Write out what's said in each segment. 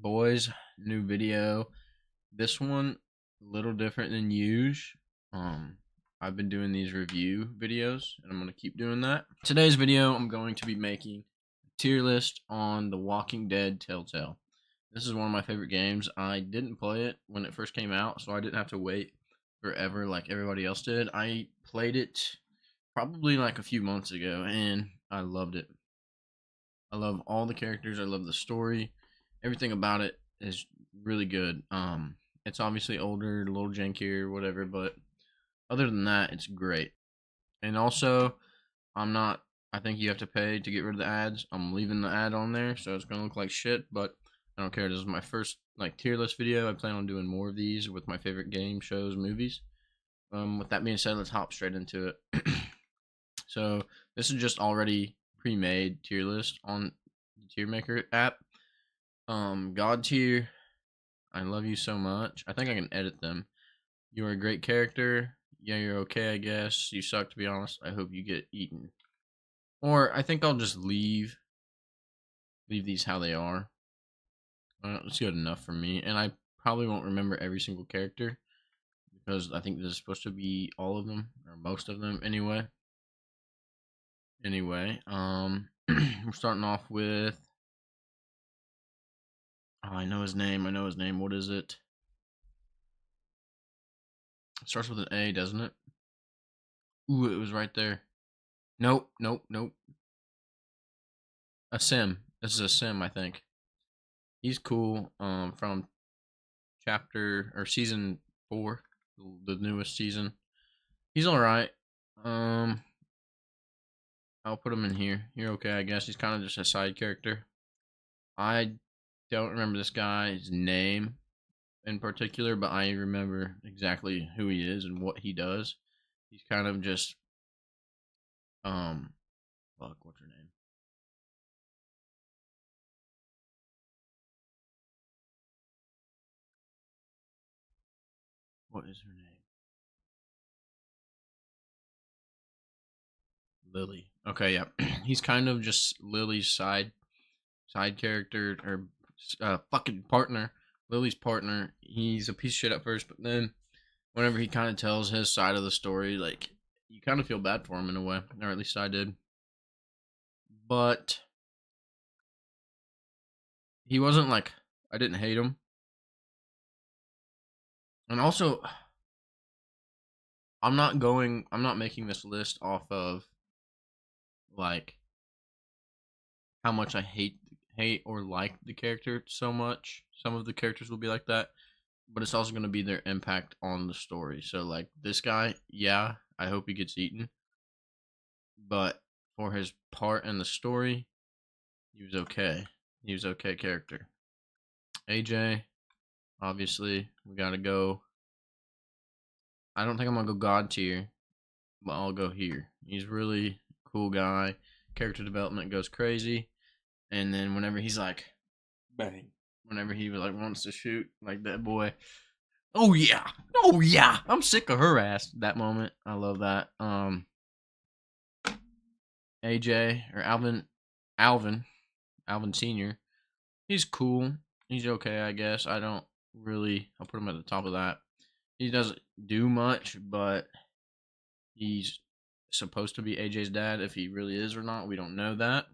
boys? New video. This one a little different than usual. I've been doing these review videos, and I'm gonna keep doing that. Today's video, I'm going to be making a tier list on The Walking Dead Telltale. This is one of my favorite games. I didn't play it when it first came out, so I didn't have to wait forever like everybody else did. I played it probably like a few months ago, and I loved it. I love all the characters. I love the story. Everything about it is really good. It's obviously older, a little jankier, whatever, but other than that, it's great. And also, I'm not. I think you have to pay to get rid of the ads. I'm leaving the ad on there, so it's gonna look like shit. But I don't care. This is my first like tier list video. I plan on doing more of these with my favorite game shows, movies. With that being said, let's hop straight into it. So this is just already pre-made tier list on the tier maker app. God tier, I love you so much. I think I can edit them. You are a great character. Yeah, you're okay, I guess. You suck, to be honest. I hope you get eaten. Or I think I'll just leave these how they are. It's good enough for me. And I probably won't remember every single character because I think this is supposed to be all of them or most of them anyway. We're starting off with. Oh, I know his name. What is it? It starts with an A, doesn't it? Ooh, it was right there. Nope. A sim. This is a sim, I think. He's cool. From chapter or season 4, the newest season. He's all right. I'll put him in here. You're okay, I guess. He's kind of just a side character. I don't remember this guy's name in particular, but I remember exactly who he is and what he does. He's kind of just what's her name? What is her name? Lily. Okay, yeah. He's kind of just Lily's side character or fucking partner. Lily's partner. He's a piece of shit at first, but then whenever he kind of tells his side of the story, like you kind of feel bad for him in a way, or at least I did. But he wasn't like I didn't hate him, and also I'm not making this list off of like how much I hate or like the character so much. Some of the characters will be like that, but it's also going to be their impact on the story. So like this guy, yeah, I hope he gets eaten, but for his part in the story, he was okay. He was okay character. AJ, obviously, we got to go. I don't think I'm going to go God tier, but I'll go here. He's really cool guy. Character development goes crazy. And then whenever he's like, bang, whenever he like wants to shoot, like that boy, oh yeah, I'm sick of her ass. That moment, I love that. AJ or Alvin Senior, he's cool. He's okay, I guess. I'll put him at the top of that. He doesn't do much, but he's supposed to be AJ's dad. If he really is or not, we don't know that.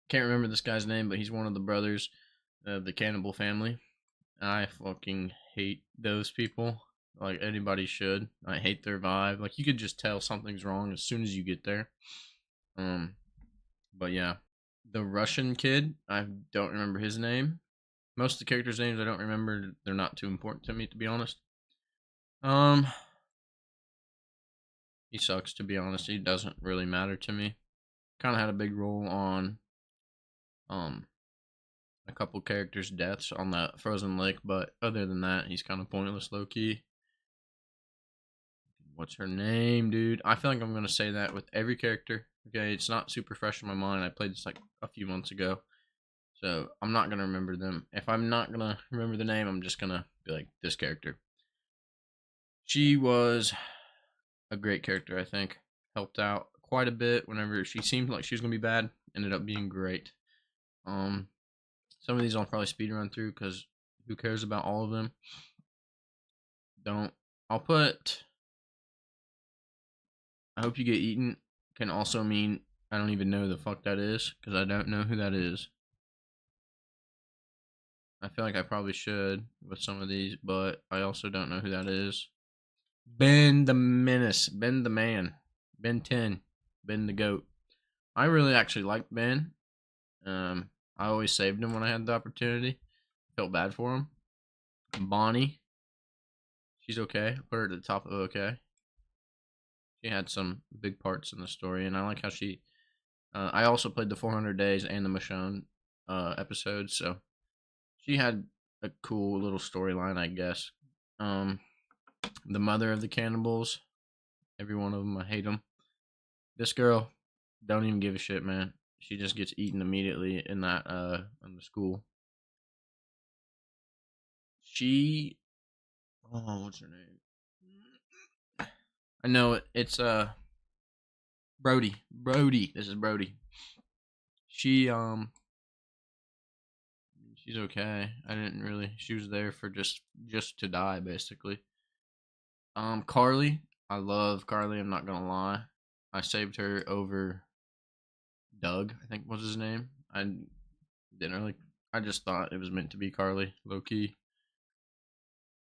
Can't remember this guy's name, but he's one of the brothers of the cannibal family. I fucking hate those people. Like anybody should. I hate their vibe. Like you could just tell something's wrong as soon as you get there. But yeah. The Russian kid, I don't remember his name. Most of the characters' names I don't remember. They're not too important to me, to be honest. He sucks, to be honest. He doesn't really matter to me. Kind of had a big role on a couple characters' deaths on that frozen lake, but other than that, he's kind of pointless, low key. What's her name, dude? I feel like I'm gonna say that with every character. Okay, it's not super fresh in my mind. I played this like a few months ago, so I'm not gonna remember them. If I'm not gonna remember the name, I'm just gonna be like this character. She was a great character, I think. Helped out quite a bit whenever she seemed like she was gonna be bad. Ended up being great. Some of these I'll probably speed run through because who cares about all of them? Don't. I'll put I hope you get eaten can also mean I don't even know who the fuck that is because I don't know who that is. I feel like I probably should with some of these, but I also don't know who that is. Ben the Menace, Ben the Man, Ben 10, Ben the Goat. I really actually liked Ben. I always saved him when I had the opportunity. Felt bad for him. Bonnie, she's okay. Put her at the top of okay. She had some big parts in the story, and I like how she. I also played the 400 Days and the Michonne episodes, so she had a cool little storyline, I guess. The mother of the cannibals, every one of them, I hate them. This girl, don't even give a shit, man. She just gets eaten immediately in that in the school. She, oh, what's her name? I know it. It's Brody. Brody. This is Brody. She she's okay. I didn't really. She was there for just to die, basically. Carly. I love Carly. I'm not gonna lie. I saved her over Doug. I think was his name. I didn't really. I just thought it was meant to be Carly. Low key.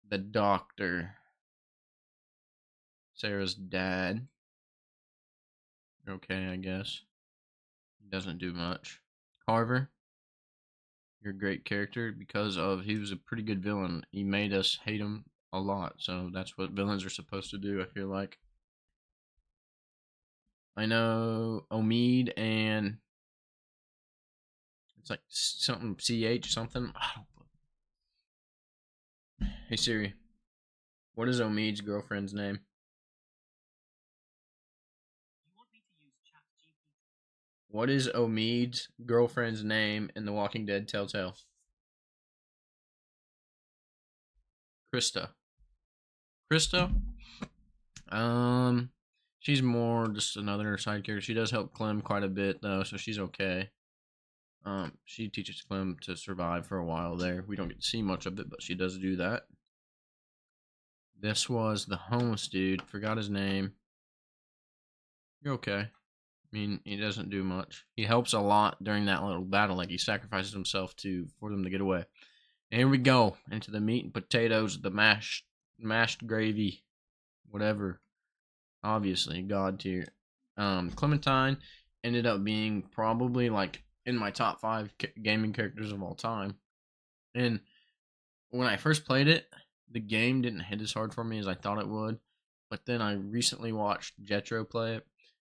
The doctor. Sarah's dad. Okay, I guess. Doesn't do much. Carver. You're a great character because of he was a pretty good villain. He made us hate him a lot. So that's what villains are supposed to do, I feel like. I know Omid and it's like something CH something. Hey Siri, what is Omid's girlfriend's name? What is Omid's girlfriend's name in The Walking Dead Telltale? Krista. Krista? She's more just another side character. She does help Clem quite a bit though, so she's okay. She teaches Clem to survive for a while there. We don't get to see much of it, but she does do that. This was the homeless dude. Forgot his name. You're okay. I mean, he doesn't do much. He helps a lot during that little battle. Like he sacrifices himself for them to get away. And here we go into the meat and potatoes, the mashed gravy, whatever. Obviously, God tier. Clementine ended up being probably like in my top 5 gaming characters of all time. And when I first played it, the game didn't hit as hard for me as I thought it would. But then I recently watched Jetro play it,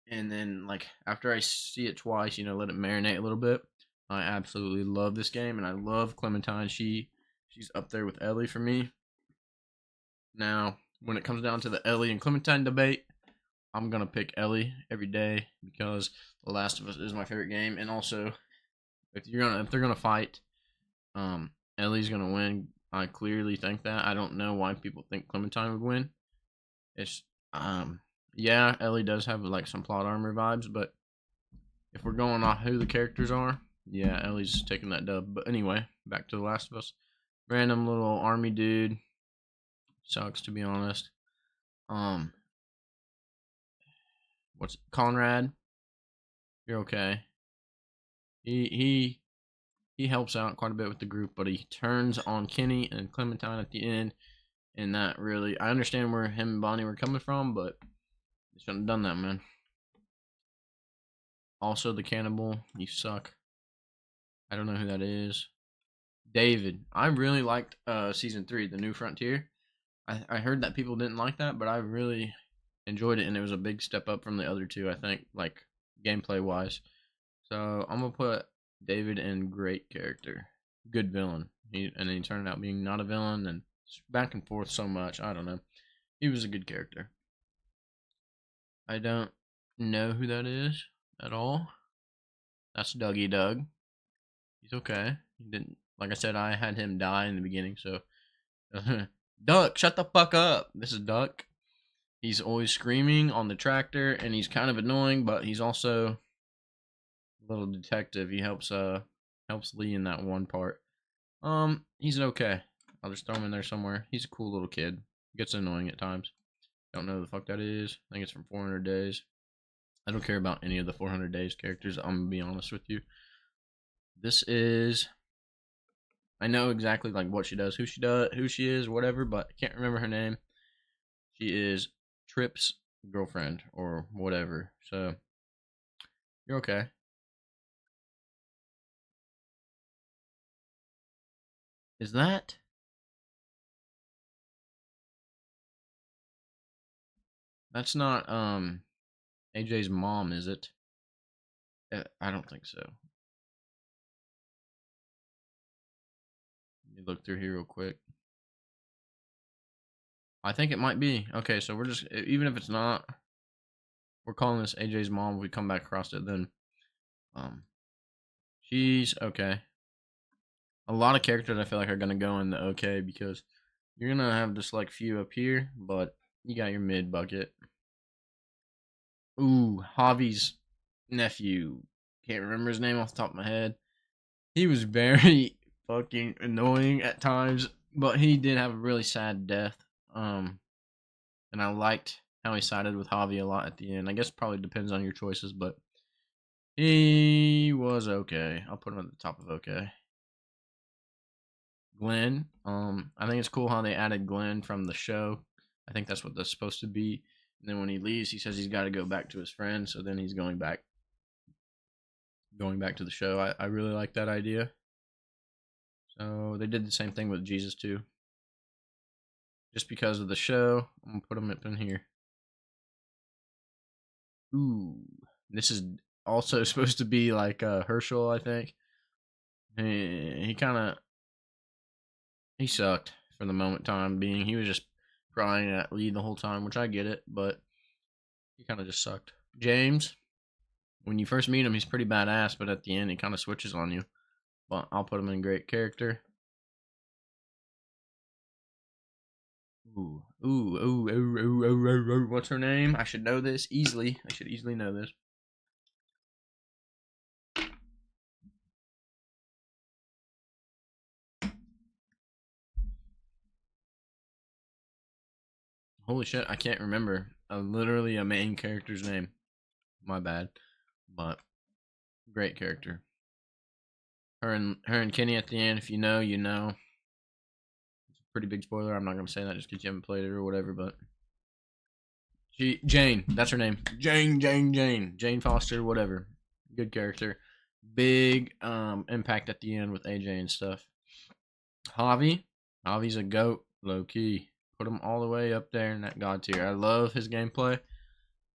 and then like after I see it twice, let it marinate a little bit. I absolutely love this game, and I love Clementine. She's up there with Ellie for me. Now, when it comes down to the Ellie and Clementine debate, I'm gonna pick Ellie every day because The Last of Us is my favorite game, and also if they're gonna fight, Ellie's gonna win. I clearly think that. I don't know why people think Clementine would win. It's yeah, Ellie does have like some plot armor vibes, but if we're going off who the characters are, yeah, Ellie's taking that dub. But anyway, back to The Last of Us. Random little army dude. Sucks to be honest. What's Conrad? You're okay. He helps out quite a bit with the group, but he turns on Kenny and Clementine at the end, and that really I understand where him and Bonnie were coming from, but they shouldn't have done that, man. Also, the cannibal, you suck. I don't know who that is. David. I really liked season 3, The New Frontier. I heard that people didn't like that, but I really enjoyed it, and it was a big step up from the other 2, I think, like gameplay wise. So I'm gonna put David in great character, good villain. And then he turned out being not a villain, and back and forth so much. I don't know. He was a good character. I don't know who that is at all. That's Dougie Doug. He's okay. He didn't, like I said, I had him die in the beginning, so Duck, shut the fuck up. This is Duck. He's always screaming on the tractor, and he's kind of annoying, but he's also a little detective. He helps Lee in that one part. He's okay. I'll just throw him in there somewhere. He's a cool little kid. Gets annoying at times. Don't know who the fuck that is. I think it's from 400 Days. I don't care about any of the 400 Days characters. I'm gonna be honest with you. This is. I know exactly like what she does, who she is, whatever, but I can't remember her name. She is Trip's girlfriend or whatever. So you're okay. Is that? That's not AJ's mom, is it? I don't think so. Let me look through here real quick. I think it might be. Okay, so we're just, even if it's not, we're calling this AJ's mom. If we come back across it, then um, she's okay. A lot of characters I feel like are gonna go in the okay because you're gonna have just like few up here, but you got your mid bucket. Ooh, Javi's nephew. Can't remember his name off the top of my head. He was very fucking annoying at times, but he did have a really sad death. And I liked how he sided with Javi a lot at the end. I guess it probably depends on your choices, but he was okay. I'll put him at the top of okay. Glenn, I think it's cool how they added Glenn from the show. I think that's what that's supposed to be. And then when he leaves, he says he's got to go back to his friends. So then he's going back to the show. I really like that idea. So they did the same thing with Jesus too. Just because of the show, I'm gonna put him up in here. Ooh, this is also supposed to be like Herschel, I think. He kind of he sucked for the moment time being. He was just crying at Lee the whole time, which I get it, but he kind of just sucked. James, when you first meet him, he's pretty badass, but at the end, he kind of switches on you. But I'll put him in great character. Ooh. What's her name? I should know this easily. I should easily know this. Holy shit, I can't remember literally a main character's name. My bad. But great character. Her and Kenny at the end, if you know, you know. It's a pretty big spoiler. I'm not gonna say that just because you haven't played it or whatever, but Jane, that's her name. Jane Foster, whatever. Good character. Big impact at the end with AJ and stuff. Javi's a goat, low key. Put him all the way up there in that god tier. I love his gameplay.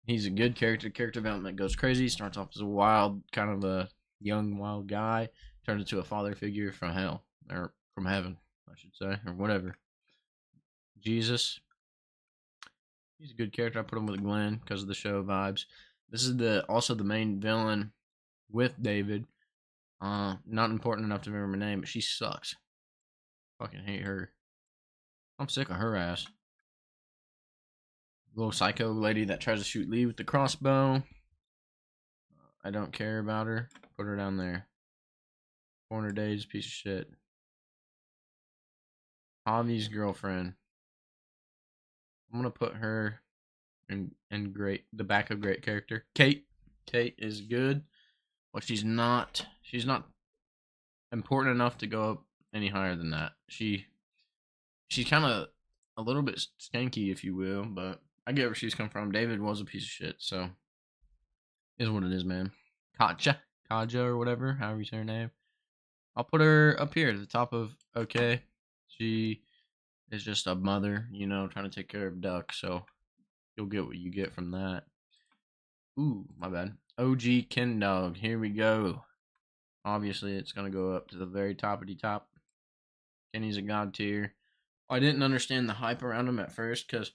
He's a good character. Character development goes crazy. Starts off as a wild, kind of a young, wild guy. Turns into a father figure from hell. Or from heaven, I should say. Or whatever. Jesus. He's a good character. I put him with Glenn because of the show vibes. This is also the main villain with David. Not important enough to remember her name, but she sucks. Fucking hate her. I'm sick of her ass. Little psycho lady that tries to shoot Lee with the crossbow. I don't care about her. Put her down there. 400 Days, piece of shit. Javi's girlfriend. I'm gonna put her in great, the back of great character. Kate. Kate is good, but she's not important enough to go up any higher than that. She's kind of a little bit skanky, if you will, but I get where she's come from. David was a piece of shit, so is what it is, man. Kaja or whatever, however you say her name. I'll put her up here at the top of okay. She is just a mother, trying to take care of Duck, so you'll get what you get from that. Ooh, my bad. OG Ken Dog, here we go. Obviously, it's gonna go up to the very toppity top. Kenny's a god tier. I didn't understand the hype around him at first because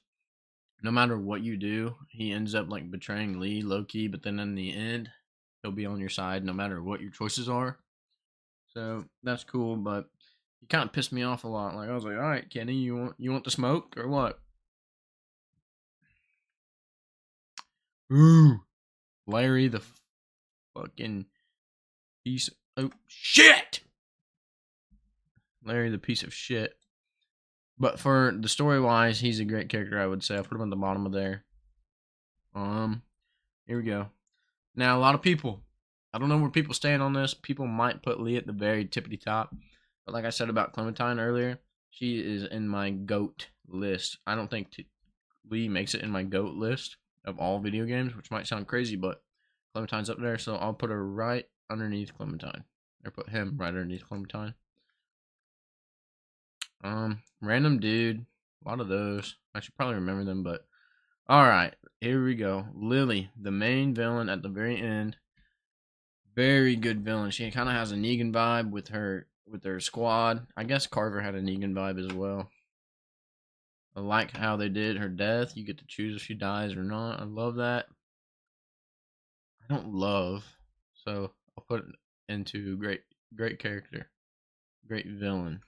no matter what you do, he ends up like betraying Lee low key, but then in the end, he'll be on your side no matter what your choices are. So that's cool, but he kind of pissed me off a lot. Like I was like, all right, Kenny, you want the smoke or what? Ooh, Larry the fucking piece. Oh shit! Larry the piece of shit. But for the story wise, he's a great character, I would say. I'll put him at the bottom of there. Here we go. Now, a lot of people, I don't know where people stand on this. People might put Lee at the very tippity top. But like I said about Clementine earlier, she is in my GOAT list. I don't think Lee makes it in my GOAT list of all video games, which might sound crazy, but Clementine's up there, so I'll put her right underneath Clementine. Or put him right underneath Clementine. Random dude. A lot of those. I should probably remember them, but alright, here we go. Lily, the main villain at the very end. Very good villain. She kind of has a Negan vibe with her squad. I guess Carver had a Negan vibe as well. I like how they did her death. You get to choose if she dies or not. I love that. I don't love, so I'll put it into great character. Great villain.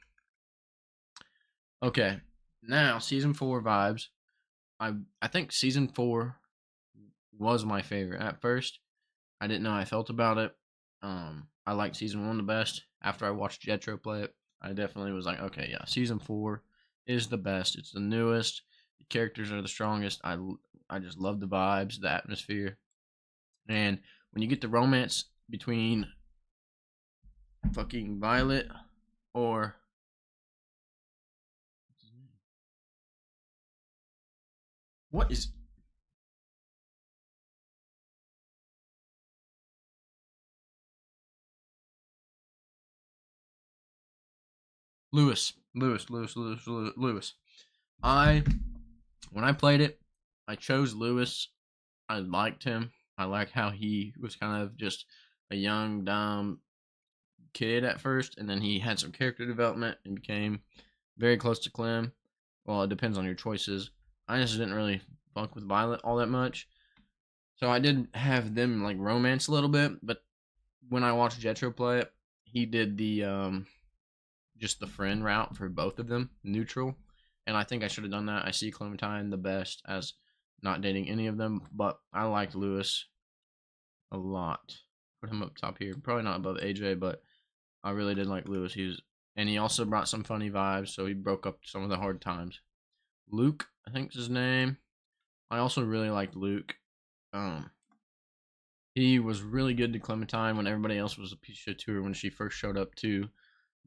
Okay, now season 4 vibes. I think season 4 was my favorite. At first, I didn't know how I felt about it. I liked season 1 the best. After I watched Jetro play it, I definitely was like, okay, yeah, season 4 is the best. It's the newest. The characters are the strongest. I just love the vibes, the atmosphere, and when you get the romance between fucking Violet or what is Lewis. When I played it, I chose Lewis. I liked him. I liked how he was kind of just a young, dumb kid at first, and then he had some character development and became very close to Clem. Well, it depends on your choices. I just didn't really fuck with Violet all that much. So I did have them like romance a little bit, but when I watched Jetro play it, he did the just the friend route for both of them, neutral. And I think I should have done that. I see Clementine the best as not dating any of them, but I liked Lewis a lot. Put him up top here. Probably not above AJ, but I really did like Lewis. And he also brought some funny vibes, so he broke up some of the hard times. Luke, I think is his name. I also really liked Luke. He was really good to Clementine when everybody else was a piece of shit to her when she first showed up to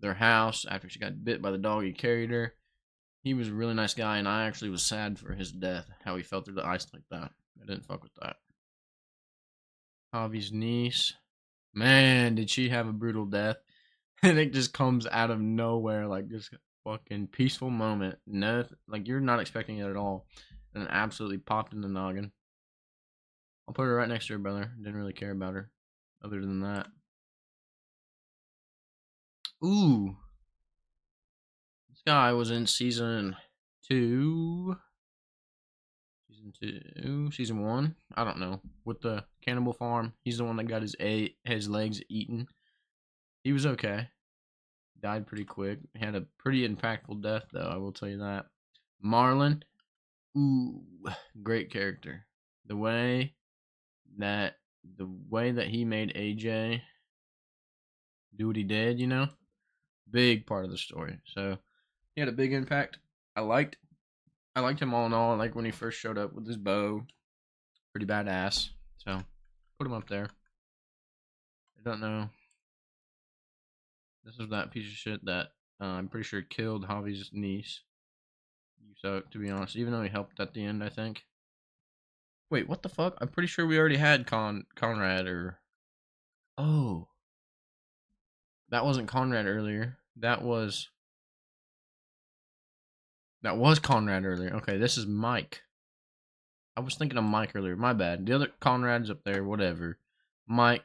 their house after she got bit by the dog he carried her. He was a really nice guy, and I actually was sad for his death, how he fell through the ice like that. I didn't fuck with that. Javi's niece. Man, did she have a brutal death. And it just comes out of nowhere, like just fucking peaceful moment. No, like you're not expecting it at all. And it absolutely popped in the noggin. I'll put her right next to her brother. Didn't really care about her other than that. Ooh. This guy was in season 2. Season 1. I don't know. With the cannibal farm. He's the one that got his legs eaten. He was okay. Died pretty quick. Had a pretty impactful death, though, I will tell you that. Marlon. Ooh. Great character. The way that he made AJ do what he did, big part of the story. So he had a big impact. I liked him all in all. I like when he first showed up with his bow. Pretty badass. So put him up there. I don't know. This is that piece of shit that I'm pretty sure killed Javi's niece. You suck, to be honest. Even though he helped at the end, I think. Wait, what the fuck? I'm pretty sure we already had Conrad or... Oh. That wasn't Conrad earlier. That was Conrad earlier. Okay, this is Mike. I was thinking of Mike earlier. My bad. The other Conrad's up there. Whatever. Mike.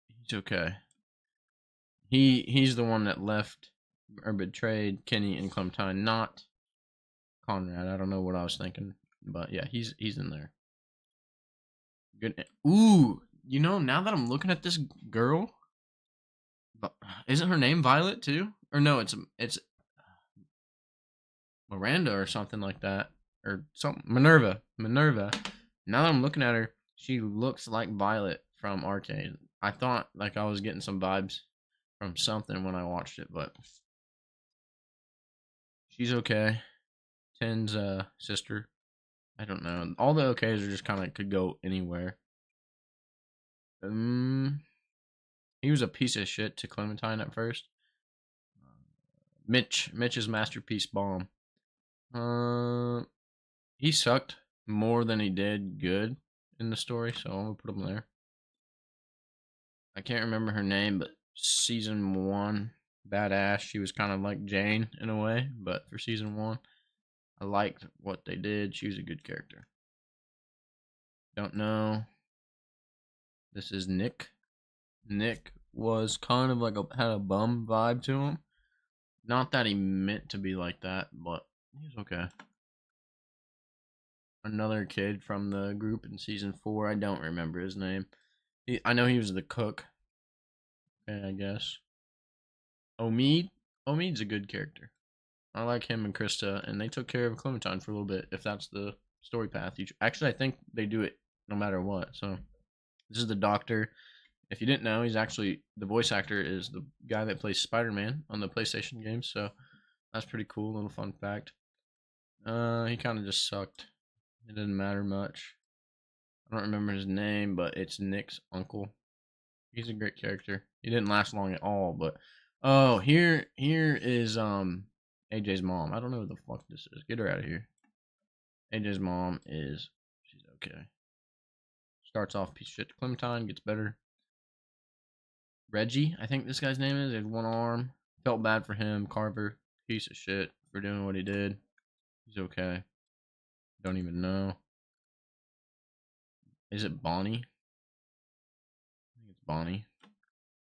He's okay. He's the one that left or betrayed Kenny and Clementine, not Conrad. I don't know what I was thinking, but yeah, he's in there. Good. Ooh, now that I'm looking at this girl, isn't her name Violet too? Or no, it's Miranda or something like that, or something. Minerva. Now that I'm looking at her, she looks like Violet from Arcade. I thought like I was getting some vibes from something when I watched it, but She's okay. Ten's sister. I don't know. All the okays are just kind of could go anywhere. He was a piece of shit to Clementine at first. Mitch's masterpiece bomb. He sucked more than he did good in the story, so I'm gonna put him there. I can't remember her name, but season 1, badass. She was kind of like Jane in a way, but for season 1, I liked what they did. She was a good character. Don't know. This is Nick. Nick was kind of like had a bum vibe to him. Not that he meant to be like that, but he's okay. Another kid from the group in season 4. I don't remember his name. I know he was the cook. Okay, I guess. Omid's a good character. I like him and Krista, and they took care of Clementine for a little bit. If that's the story path, actually, I think they do it no matter what. So this is the doctor. If you didn't know, he's actually the voice actor is the guy that plays Spider-Man on the PlayStation games. So that's pretty cool. Little fun fact. He kind of just sucked. It didn't matter much. I don't remember his name, but it's Nick's uncle. He's a great character. He didn't last long at all, but oh, here is AJ's mom. I don't know who the fuck this is. Get her out of here. AJ's mom she's okay. Starts off piece of shit to Clementine, gets better. Reggie, I think this guy's name is. He has one arm. Felt bad for him. Carver, piece of shit for doing what he did. He's okay. Don't even know. Is it Bonnie? I think it's Bonnie.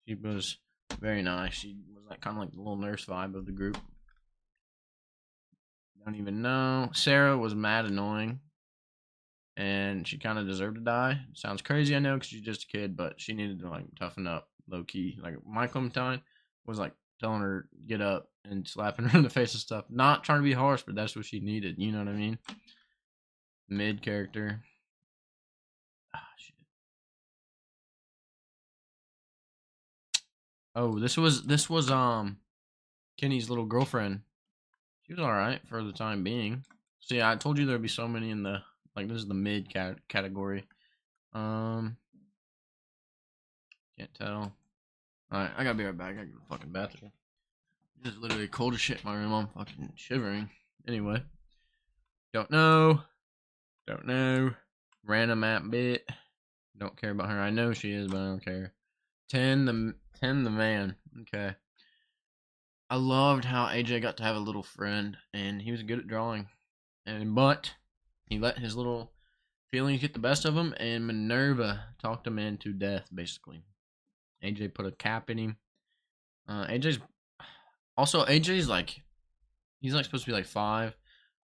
She was very nice. She was like kind of like the little nurse vibe of the group. Don't even know. Sarah was mad annoying, and she kind of deserved to die. Sounds crazy, I know, because she's just a kid, but she needed to like toughen up, low key. Like my Clementine was like telling her get up and slapping her in the face and stuff. Not trying to be harsh, but that's what she needed. You know what I mean? Mid character. Ah, shit. Oh, this was Kenny's little girlfriend. She was all right for the time being. So yeah, I told you there'd be so many in the like. This is the mid category. Um, can't tell. All right, I gotta be right back. I gotta go to the fucking bathroom. It's literally cold as shit in my room. I'm fucking shivering. Anyway, don't know. Don't know. Random app bit. Don't care about her. I know she is, but I don't care. 10 the man. Okay. I loved how AJ got to have a little friend, and he was good at drawing. But he let his little feelings get the best of him, and Minerva talked him into death, basically. AJ put a cap in him. AJ's like he's like supposed to be like 5.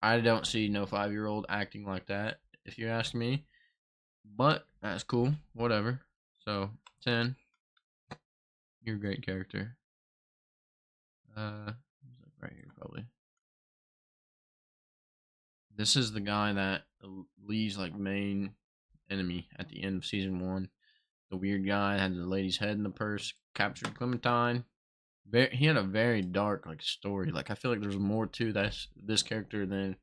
I don't see no 5-year-old acting like that, if you ask me. But that's cool. Whatever. So 10. You're a great character. He's like right here probably. This is the guy that Lee's like main enemy at the end of season 1. The weird guy had the lady's head in the purse, captured Clementine. He had a very dark like story. Like I feel like there's more to this character than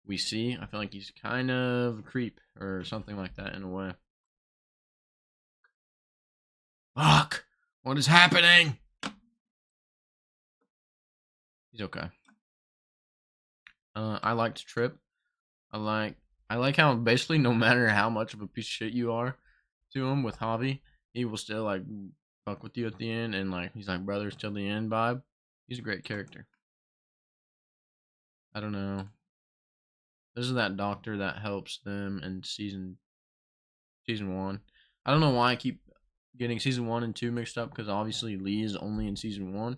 we see. I feel like he's kind of a creep or something like that in a way. Fuck! What is happening? He's okay. I liked Trip. I like how basically no matter how much of a piece of shit you are to him with Javi, he will still like fuck with you at the end and like he's like brothers till the end vibe. He's a great character. I don't know. This is that doctor that helps them in season 1. I don't know why I keep getting season 1 and 2 mixed up because obviously Lee is only in season 1,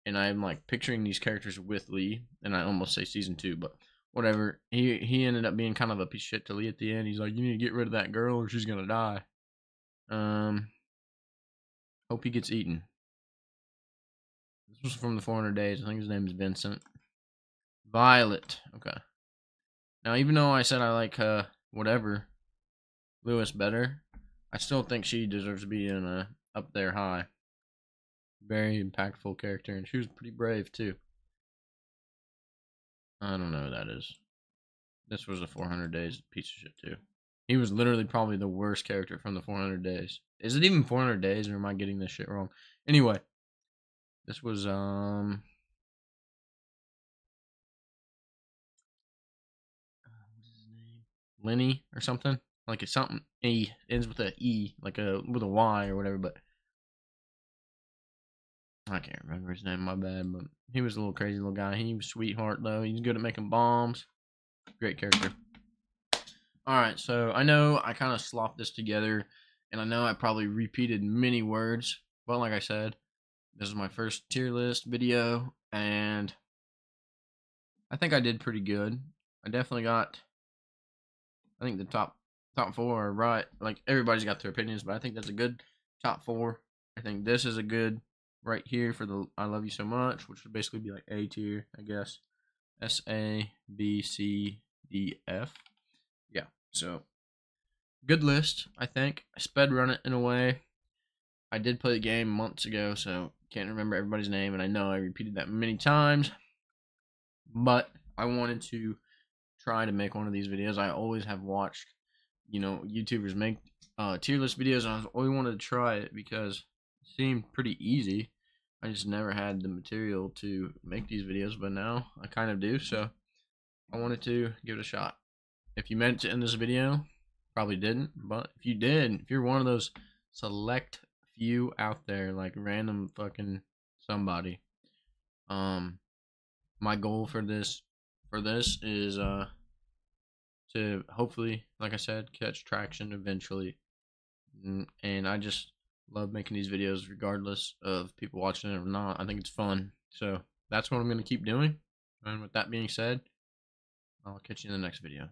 and I'm like picturing these characters with Lee, and I almost say season 2, but whatever. He ended up being kind of a piece of shit to Lee at the end. He's like, you need to get rid of that girl or she's gonna die. Hope he gets eaten. This was from the 400 Days. I think his name is Vincent. Violet. Okay. Now, even though I said I like whatever Lewis better, I still think she deserves to be in up there high. Very impactful character, and she was pretty brave too. I don't know who that is. This was a 400 Days piece of shit too. He was literally probably the worst character from the 400 Days. Is it even 400 Days, or am I getting this shit wrong? Anyway, this was what's his name? Lenny or something. Like it's something E, ends with a E, like a with a Y or whatever. But I can't remember his name. My bad. But he was a little crazy little guy. He was a sweetheart though. He's good at making bombs. Great character. All right, so I know I kind of slopped this together, and I know I probably repeated many words. But like I said, this is my first tier list video, and I think I did pretty good. I definitely got, I think the top four are right. Like everybody's got their opinions, but I think that's a good top four. I think this is a good right here for the I Love You So Much, which would basically be like A tier, I guess. S A B C D F. Yeah, so good list. I think I sped run it in a way. I did play the game months ago, so can't remember everybody's name, and I know I repeated that many times. But I wanted to try to make one of these videos. I always have watched, YouTubers make tier list videos, and I always wanted to try it because it seemed pretty easy. I just never had the material to make these videos, but now I kind of do, so I wanted to give it a shot. If you meant to end this video, probably didn't, but if you did, if you're one of those select few out there, like random fucking somebody, my goal for this is to hopefully, like I said, catch traction eventually. And I just love making these videos regardless of people watching it or not. I think it's fun. So that's what I'm going to keep doing. And with that being said, I'll catch you in the next video.